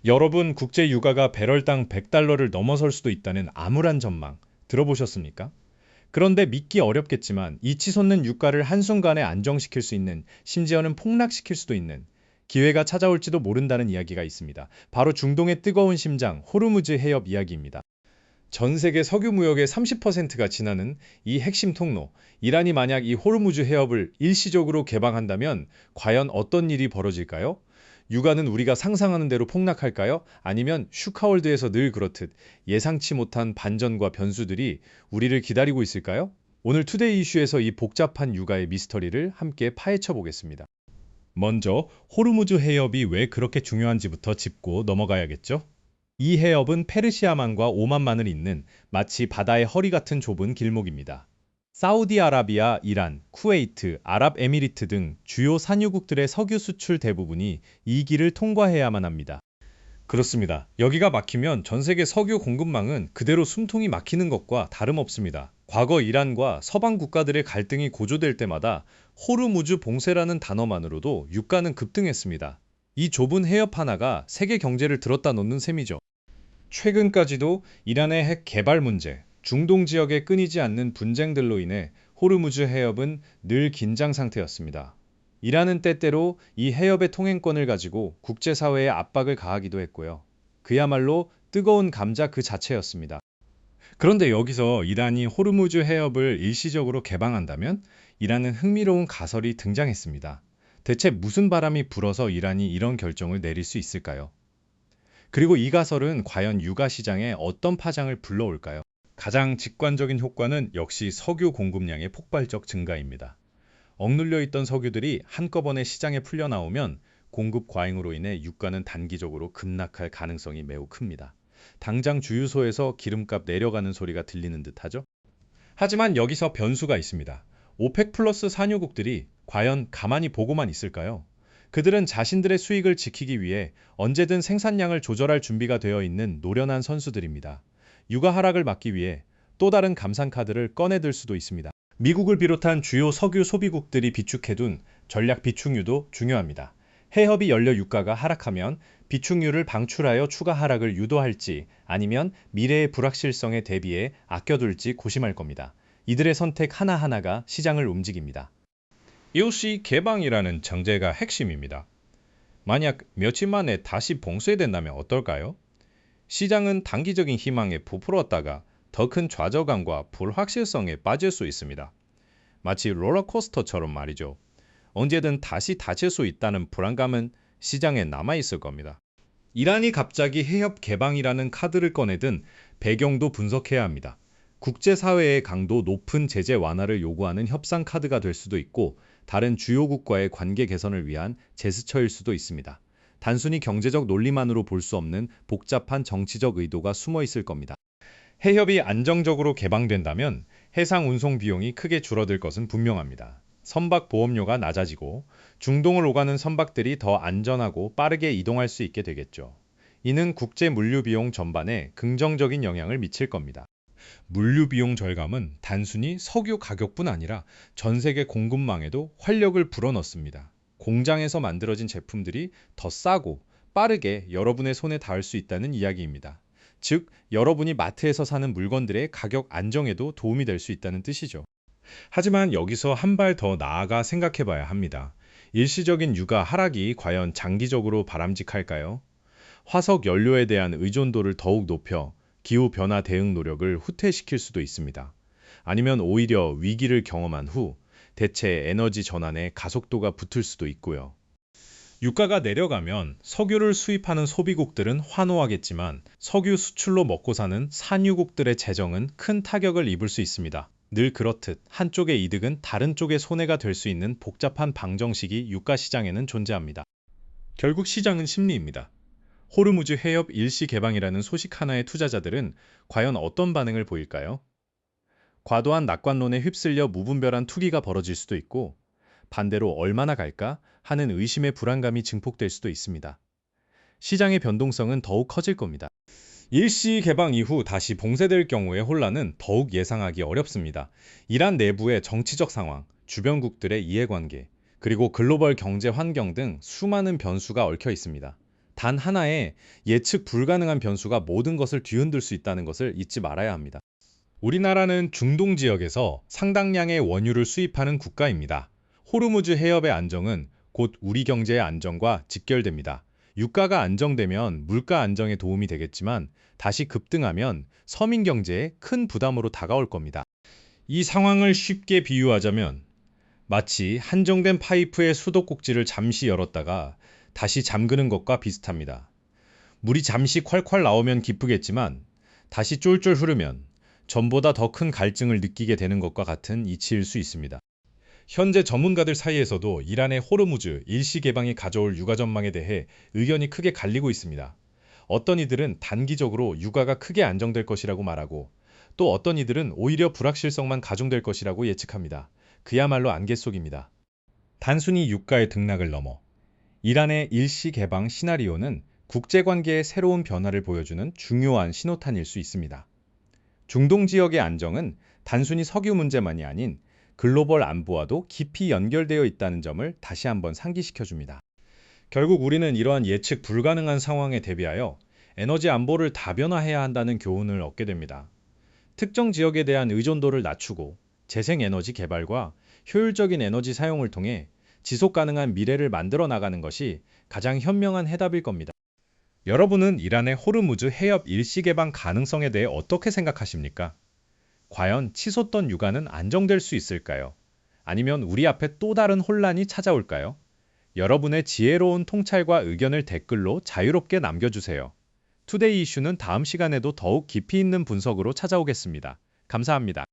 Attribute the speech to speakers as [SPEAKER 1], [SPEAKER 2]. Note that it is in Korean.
[SPEAKER 1] 여러분, 국제 유가가 배럴당 100달러를 넘어설 수도 있다는 암울한 전망 들어보셨습니까? 그런데 믿기 어렵겠지만 이 치솟는 유가를 한순간에 안정시킬 수 있는, 심지어는 폭락시킬 수도 있는 기회가 찾아올지도 모른다는 이야기가 있습니다. 바로 중동의 뜨거운 심장, 호르무즈 해협 이야기입니다. 전 세계 석유 무역의 30%가 지나는 이 핵심 통로, 이란이 만약 이 호르무즈 해협을 일시적으로 개방한다면 과연 어떤 일이 벌어질까요? 유가는 우리가 상상하는 대로 폭락할까요? 아니면 슈카월드에서 늘 그렇듯 예상치 못한 반전과 변수들이 우리를 기다리고 있을까요? 오늘 투데이 이슈에서 이 복잡한 유가의 미스터리를 함께 파헤쳐 보겠습니다. 먼저 호르무즈 해협이 왜 그렇게 중요한지부터 짚고 넘어가야겠죠? 이 해협은 페르시아만과 오만만을 잇는 마치 바다의 허리 같은 좁은 길목입니다. 사우디아라비아, 이란, 쿠웨이트, 아랍에미리트 등 주요 산유국들의 석유 수출 대부분이 이 길을 통과해야만 합니다. 그렇습니다. 여기가 막히면 전 세계 석유 공급망은 그대로 숨통이 막히는 것과 다름없습니다. 과거 이란과 서방 국가들의 갈등이 고조될 때마다 호르무즈 봉쇄라는 단어만으로도 유가는 급등했습니다. 이 좁은 해협 하나가 세계 경제를 들었다 놓는 셈이죠. 최근까지도 이란의 핵 개발 문제, 중동 지역에 끊이지 않는 분쟁들로 인해 호르무즈 해협은 늘 긴장 상태였습니다. 이란은 때때로 이 해협의 통행권을 가지고 국제사회에 압박을 가하기도 했고요. 그야말로 뜨거운 감자 그 자체였습니다. 그런데 여기서 이란이 호르무즈 해협을 일시적으로 개방한다면 이란은 흥미로운 가설이 등장했습니다. 대체 무슨 바람이 불어서 이란이 이런 결정을 내릴 수 있을까요? 그리고 이 가설은 과연 유가 시장에 어떤 파장을 불러올까요? 가장 직관적인 효과는 역시 석유 공급량의 폭발적 증가입니다. 억눌려 있던 석유들이 한꺼번에 시장에 풀려나오면 공급 과잉으로 인해 유가는 단기적으로 급락할 가능성이 매우 큽니다. 당장 주유소에서 기름값 내려가는 소리가 들리는 듯하죠? 하지만 여기서 변수가 있습니다. 오펙 플러스 산유국들이 과연 가만히 보고만 있을까요? 그들은 자신들의 수익을 지키기 위해 언제든 생산량을 조절할 준비가 되어 있는 노련한 선수들입니다. 유가 하락을 막기 위해 또 다른 감상카드를 꺼내들 수도 있습니다. 미국을 비롯한 주요 석유 소비국들이 비축해둔 전략 비축유도 중요합니다. 해협이 열려 유가가 하락하면 비축유를 방출하여 추가 하락을 유도할지 아니면 미래의 불확실성에 대비해 아껴둘지 고심할 겁니다. 이들의 선택 하나하나가 시장을 움직입니다. 이것이 개방이라는 전제가 핵심입니다. 만약 며칠 만에 다시 봉쇄된다면 어떨까요? 시장은 단기적인 희망에 부풀었다가 더 큰 좌절감과 불확실성에 빠질 수 있습니다. 마치 롤러코스터처럼 말이죠. 언제든 다시 닫힐 수 있다는 불안감은 시장에 남아있을 겁니다. 이란이 갑자기 해협 개방이라는 카드를 꺼내든 배경도 분석해야 합니다. 국제사회의 강도 높은 제재 완화를 요구하는 협상 카드가 될 수도 있고 다른 주요국과의 관계 개선을 위한 제스처일 수도 있습니다. 단순히 경제적 논리만으로 볼 수 없는 복잡한 정치적 의도가 숨어 있을 겁니다. 해협이 안정적으로 개방된다면 해상 운송 비용이 크게 줄어들 것은 분명합니다. 선박 보험료가 낮아지고 중동을 오가는 선박들이 더 안전하고 빠르게 이동할 수 있게 되겠죠. 이는 국제 물류 비용 전반에 긍정적인 영향을 미칠 겁니다. 물류 비용 절감은 단순히 석유 가격뿐 아니라 전 세계 공급망에도 활력을 불어넣습니다. 공장에서 만들어진 제품들이 더 싸고 빠르게 여러분의 손에 닿을 수 있다는 이야기입니다. 즉, 여러분이 마트에서 사는 물건들의 가격 안정에도 도움이 될 수 있다는 뜻이죠. 하지만 여기서 한 발 더 나아가 생각해 봐야 합니다. 일시적인 유가 하락이 과연 장기적으로 바람직할까요? 화석 연료에 대한 의존도를 더욱 높여 기후변화 대응 노력을 후퇴시킬 수도 있습니다. 아니면 오히려 위기를 경험한 후 대체 에너지 전환에 가속도가 붙을 수도 있고요. 유가가 내려가면 석유를 수입하는 소비국들은 환호하겠지만 석유 수출로 먹고 사는 산유국들의 재정은 큰 타격을 입을 수 있습니다. 늘 그렇듯 한쪽의 이득은 다른 쪽의 손해가 될 수 있는 복잡한 방정식이 유가 시장에는 존재합니다. 결국 시장은 심리입니다. 호르무즈 해협 일시 개방이라는 소식 하나의 투자자들은 과연 어떤 반응을 보일까요? 과도한 낙관론에 휩쓸려 무분별한 투기가 벌어질 수도 있고 반대로 얼마나 갈까 하는 의심의 불안감이 증폭될 수도 있습니다. 시장의 변동성은 더욱 커질 겁니다. 일시 개방 이후 다시 봉쇄될 경우의 혼란은 더욱 예상하기 어렵습니다. 이란 내부의 정치적 상황, 주변국들의 이해관계, 그리고 글로벌 경제 환경 등 수많은 변수가 얽혀 있습니다. 단 하나의 예측 불가능한 변수가 모든 것을 뒤흔들 수 있다는 것을 잊지 말아야 합니다. 우리나라는 중동 지역에서 상당량의 원유를 수입하는 국가입니다. 호르무즈 해협의 안정은 곧 우리 경제의 안정과 직결됩니다. 유가가 안정되면 물가 안정에 도움이 되겠지만 다시 급등하면 서민 경제에 큰 부담으로 다가올 겁니다. 이 상황을 쉽게 비유하자면 마치 한정된 파이프의 수도꼭지를 잠시 열었다가 다시 잠그는 것과 비슷합니다. 물이 잠시 콸콸 나오면 기쁘겠지만 다시 쫄쫄 흐르면 전보다 더 큰 갈증을 느끼게 되는 것과 같은 이치일 수 있습니다. 현재 전문가들 사이에서도 이란의 호르무즈 일시 개방이 가져올 유가 전망에 대해 의견이 크게 갈리고 있습니다. 어떤 이들은 단기적으로 유가가 크게 안정될 것이라고 말하고 또 어떤 이들은 오히려 불확실성만 가중될 것이라고 예측합니다. 그야말로 안개 속입니다. 단순히 유가의 등락을 넘어 이란의 일시 개방 시나리오는 국제관계의 새로운 변화를 보여주는 중요한 신호탄일 수 있습니다. 중동 지역의 안정은 단순히 석유 문제만이 아닌 글로벌 안보와도 깊이 연결되어 있다는 점을 다시 한번 상기시켜줍니다. 결국 우리는 이러한 예측 불가능한 상황에 대비하여 에너지 안보를 다변화해야 한다는 교훈을 얻게 됩니다. 특정 지역에 대한 의존도를 낮추고 재생에너지 개발과 효율적인 에너지 사용을 통해 지속 가능한 미래를 만들어 나가는 것이 가장 현명한 해답일 겁니다. 여러분은 이란의 호르무즈 해협 일시 개방 가능성에 대해 어떻게 생각하십니까? 과연 치솟던 유가는 안정될 수 있을까요? 아니면 우리 앞에 또 다른 혼란이 찾아올까요? 여러분의 지혜로운 통찰과 의견을 댓글로 자유롭게 남겨주세요. 투데이 이슈는 다음 시간에도 더욱 깊이 있는 분석으로 찾아오겠습니다. 감사합니다.